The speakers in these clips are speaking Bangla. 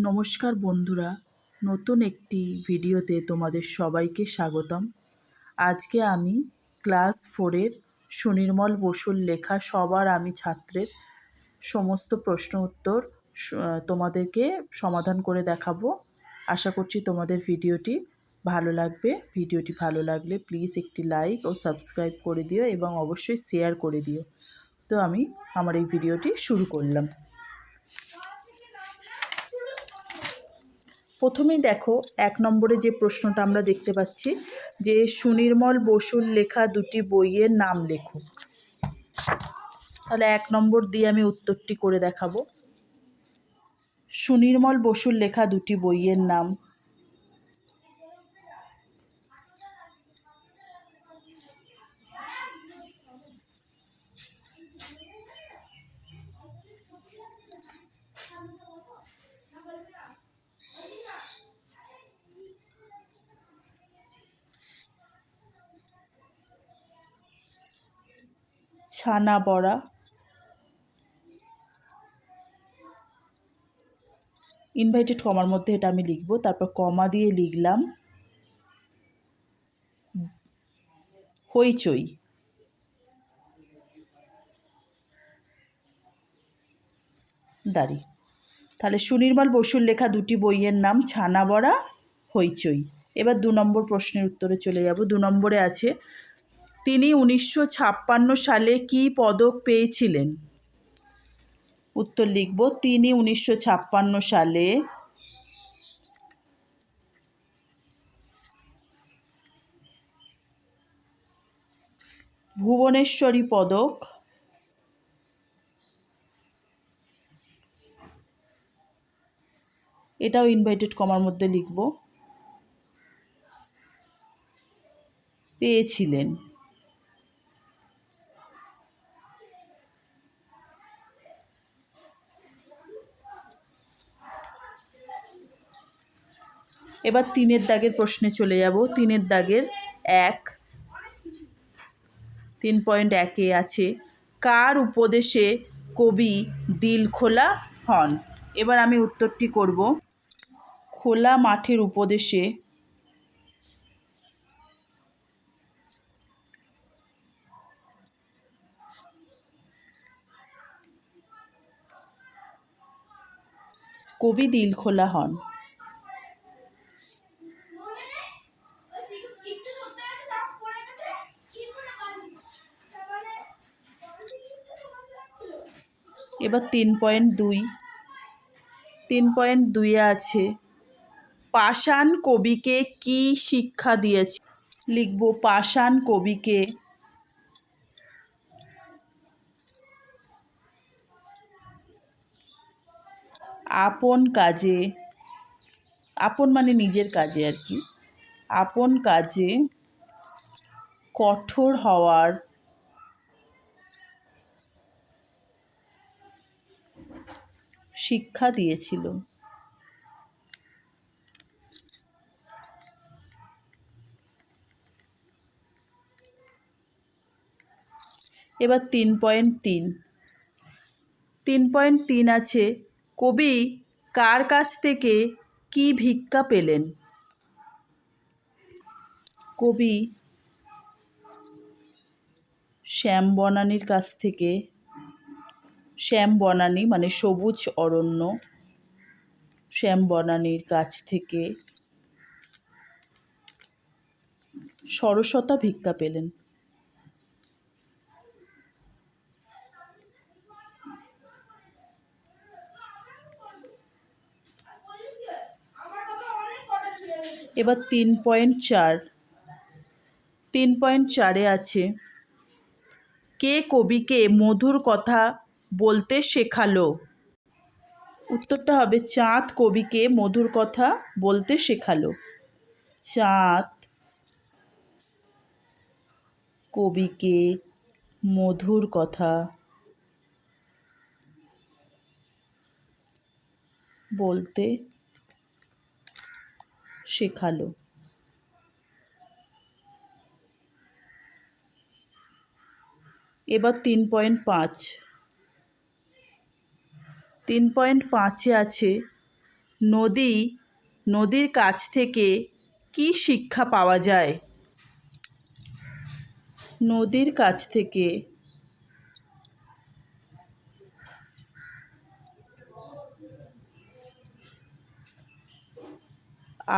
নমস্কার বন্ধুরা, নতুন একটি ভিডিওতে তোমাদের সবাইকে স্বাগতম। আজকে আমি ক্লাস 4-এর সুনির্মল বসুর লেখা সবার আমি ছাত্রের সমস্ত প্রশ্ন উত্তর তোমাদেরকে সমাধান করে দেখাবো। আশা করছি তোমাদের ভিডিওটি ভালো লাগবে। ভিডিওটি ভালো লাগলে প্লিজ একটি লাইক ও সাবস্ক্রাইব করে দিও এবং অবশ্যই শেয়ার করে দিও। তো আমি আমার এই ভিডিওটি শুরু করলাম। প্রথমেই দেখো 1 নম্বরে যে প্রশ্নটা আমরা দেখতে পাচ্ছি যে সুনির্মল বসুর লেখা দুটি বইয়ের নাম লেখো। তাহলে 1 নম্বর দিয়ে আমি উত্তরটি করে দেখাবো। সুনির্মল বসুর লেখা দুটি বইয়ের নাম ছানা বড়া, ইনভার্টেড কমার মধ্যে এটা আমি লিখব, তারপর কমা দিয়ে লিখলাম হইচই। দাঁড়ি। তাহলে সুনির্মল বসুর লেখা দুটি বইয়ের নাম ছানা বড়া, হইচই। এবার 2 নম্বর প্রশ্নের উত্তরে চলে যাব। 2 নম্বরে আছে তিনি 1956 সালে কী পদক পেয়েছিলেন? উত্তর লিখব তিনি 1956 সালে ভুবনেশ্বরী পদক এটাও ইনভার্টেড কমার মধ্যে লিখব পেয়েছিলেন। এবার 3-এর দাগের প্রশ্নে চলে যাব। 3-এর দাগের 3.1-এ আছে কার উপদেশে কবি দিলখোলা হন? এবার আমি উত্তরটি করব খোলা মাঠের উপদেশে কবি দিলখোলা হন। এবার 3.2-এ আছে পাষাণ কবিকে কি শিক্ষা দিয়েছে? লিখব পাষাণ কবিকে আপন কাজে, আপন মানে নিজের কাজে আর কি, আপন কাজে কঠোর হওয়ার শিক্ষা দিয়েছিল। এবার 3.3 আছে কবি কার কাছ থেকে কি ভিক্ষা পেলেন? কবি শ্যাম বনানীর কাছ থেকে, শ্যাম বনানী মানে সবুজ অরণ্য, শ্যাম বনানীর কাছ থেকে সরস্বতা ভিক্ষা পেলেন। এবার 3.4-এ আছে কে কবিকে মধুর কথা বলতে শেখালো? উত্তরটা হবে চাঁদ কবিকে মধুর কথা বলতে শেখালো। চাঁদ কবিকে মধুর কথা বলতে শেখালো। এবার 3.5-এ আছে নদী, নদীর কাছ থেকে কি শিক্ষা পাওয়া যায়? নদীর কাছ থেকে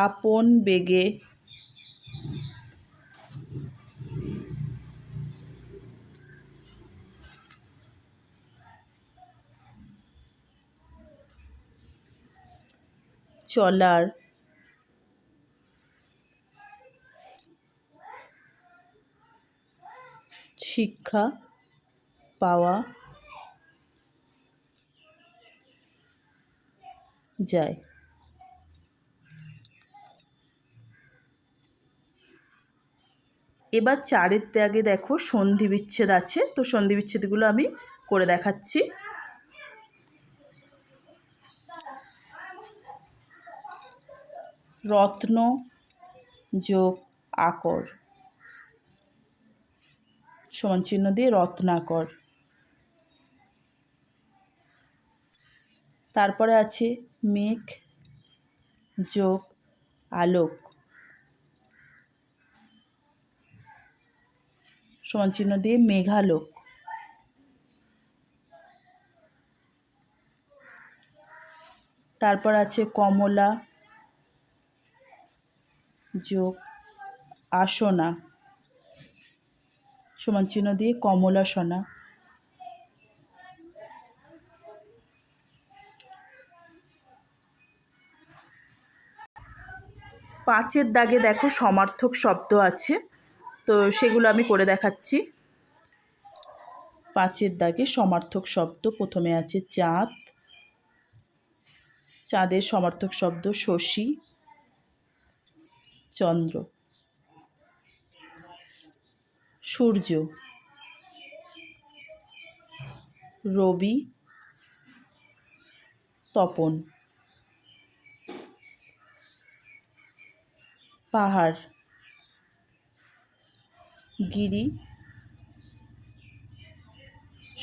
আপন বেগে চলার শিক্ষা পাওয়া যায়। এবার 4-এর দাগে দেখো সন্ধি বিচ্ছেদ আছে, তো সন্ধি বিচ্ছেদগুলো আমি করে দেখাচ্ছি। রত্ন যোগ আকর সমান চিহ্ন দিয়ে রত্নাকর। তারপরে আছে মেঘ যোগ আলোক সমান চিহ্ন দিয়ে মেঘালোক। তারপর আছে কমলা যোগ আসনা সমান চিহ্ন দিয়ে কমলাসনা। পাঁচের দাগে দেখো সমার্থক শব্দ আছে, তো সেগুলো আমি করে দেখাচ্ছি। পাঁচের দাগে সমার্থক শব্দ প্রথমে আছে চাঁদ, চাঁদের সমার্থক শব্দ শশী, চন্দ্র। সূর্য, রবি, তপন। পাহাড়, গিরি,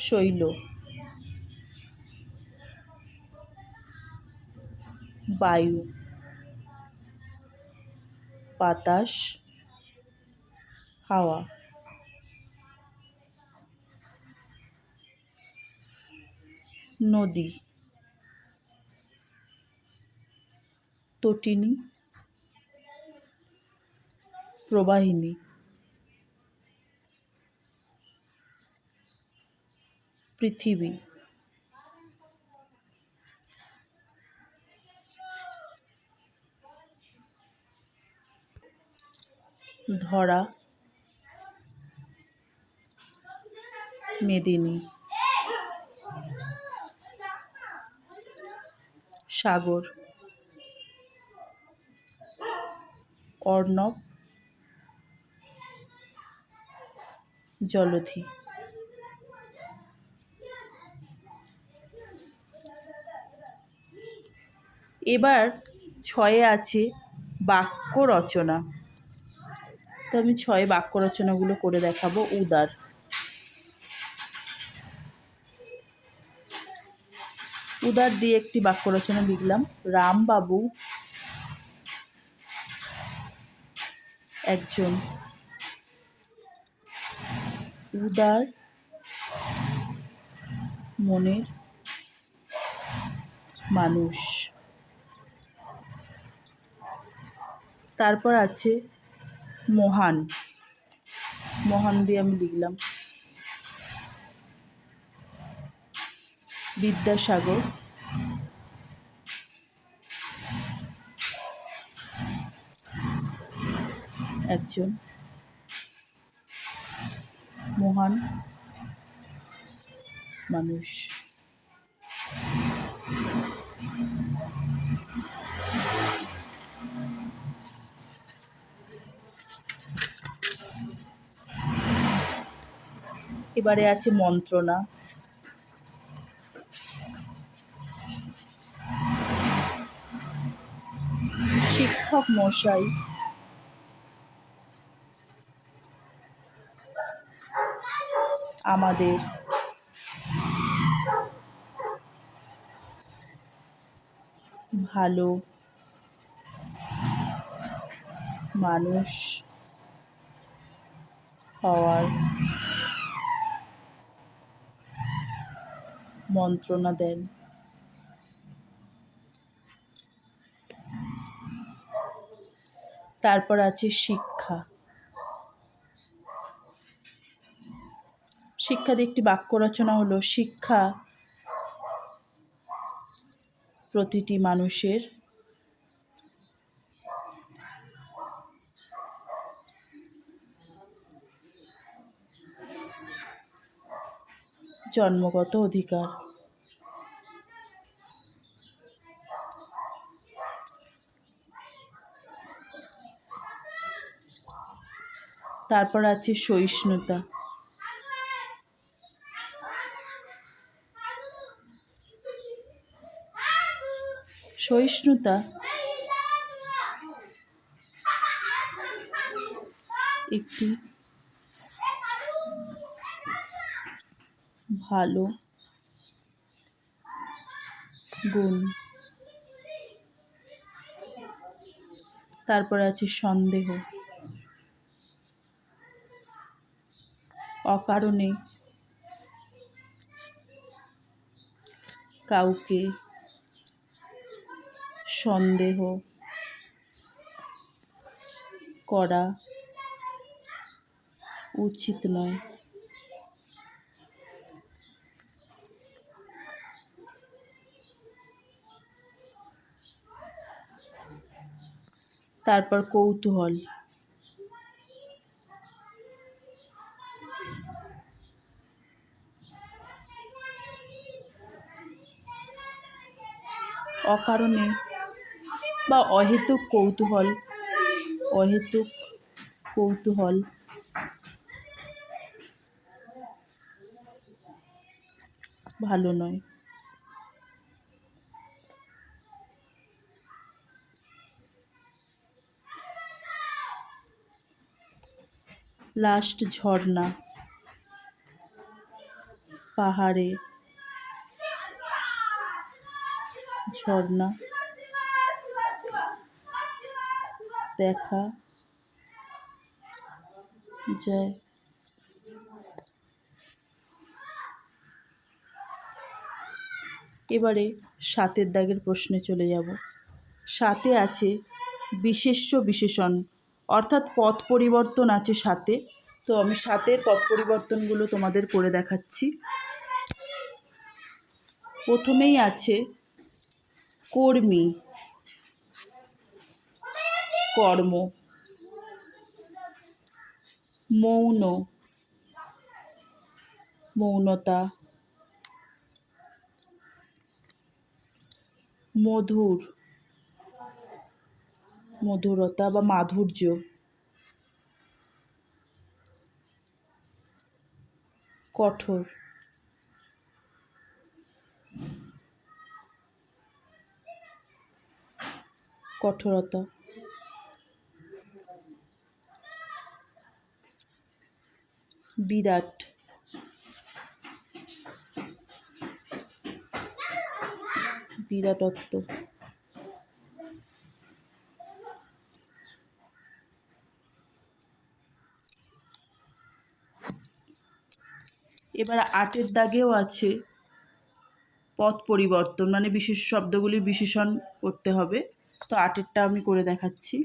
শৈল। বায়ু, বাতাস, হাওয়া। নদী, তটিনী, প্রবাহিনী। পৃথিবী, ধরা, মেদিনী। সাগর, অর্ণব, জলধি। এবার 6-এ আছে বাক্য রচনা, তো আমি 6-এ বাক্য রচনাগুলো করে দেখাবো। উদার, উদার দিয়ে একটি বাক্য রচনা লিখলাম। রামবাবু একজন উদার মনের মানুষ। তারপর আছে মহান, মহান দিয়ে আমি লিখলাম। বিদ্যাসাগর একজন মহান মানুষ। এবারে আছে মন্ত্রণা। শিক্ষক মশাই আমাদের ভালো মানুষ হওয়ার মন্ত্রণা দেন। তারপর আছে শিক্ষা। শিক্ষা দিয়ে একটি বাক্য রচনা হলো, শিক্ষা প্রতিটি মানুষের জন্মগত অধিকার। তারপর আছে সহিষ্ণুতা। সহিষ্ণুতা একটি ভালো গুণ। তারপরে আছে সন্দেহ। অকারণে কাউকে সন্দেহ করা উচিত নয়। তারপর কৌতূহল। অকারণে বা অহেতুক কৌতূহল ভালো নয়। লাস্ট ঝর্ণা। পাহাড়ে ঝর্ণা দেখা যায়। এবারে ৭-এর দাগের প্রশ্নে চলে যাব। ৭-এ আছে বিশেষ্য বিশেষণ, অর্থাৎ পদ পরিবর্তন আছে ৭-এ। তো আমি ৭-এর পদ পরিবর্তনগুলো তোমাদের করে দেখাচ্ছি। প্রথমেই আছে কর্মী, কর্ম। মৌন, মৌনতা। মধুর, মধুরতা বা মাধুর্য। কঠোর, কঠোরতা। বিরাট, বিরাটত্ব। এবার ৮-এর দাগেও আছে পদ পরিবর্তন, মানে বিশেষ শব্দগুলির বিশেষণ করতে হবে। তো ৮-এরটা আমি করে দেখাচ্ছি।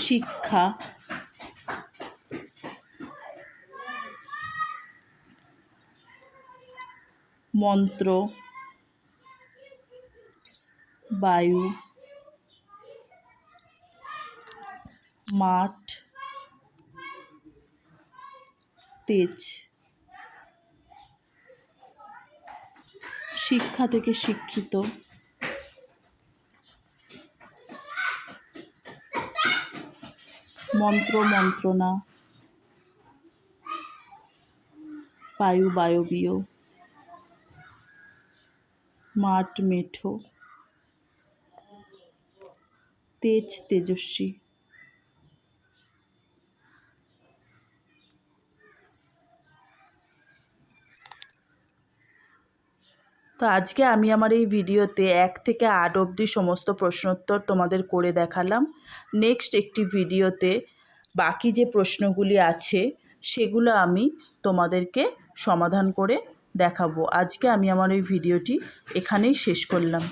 শিক্ষা, মন্ত্র, বায়ু, মাঠ, তেজ। শিক্ষা থেকে শিক্ষিত, মন্ত্র মন্ত্রণা, বায়ু বায়বীয়, মাঠ মেঠো, তেজ তেজস্বী। তো আজকে আমি আমার এই ভিডিওতে 1 থেকে 8 অবধি সমস্ত প্রশ্নোত্তর তোমাদের করে দেখালাম। নেক্সট একটি ভিডিওতে বাকি যে প্রশ্নগুলি আছে সেগুলো আমি তোমাদেরকে সমাধান করে দেখাবো। আজকে আমি আমার এই ভিডিওটি এখানেই শেষ করলাম।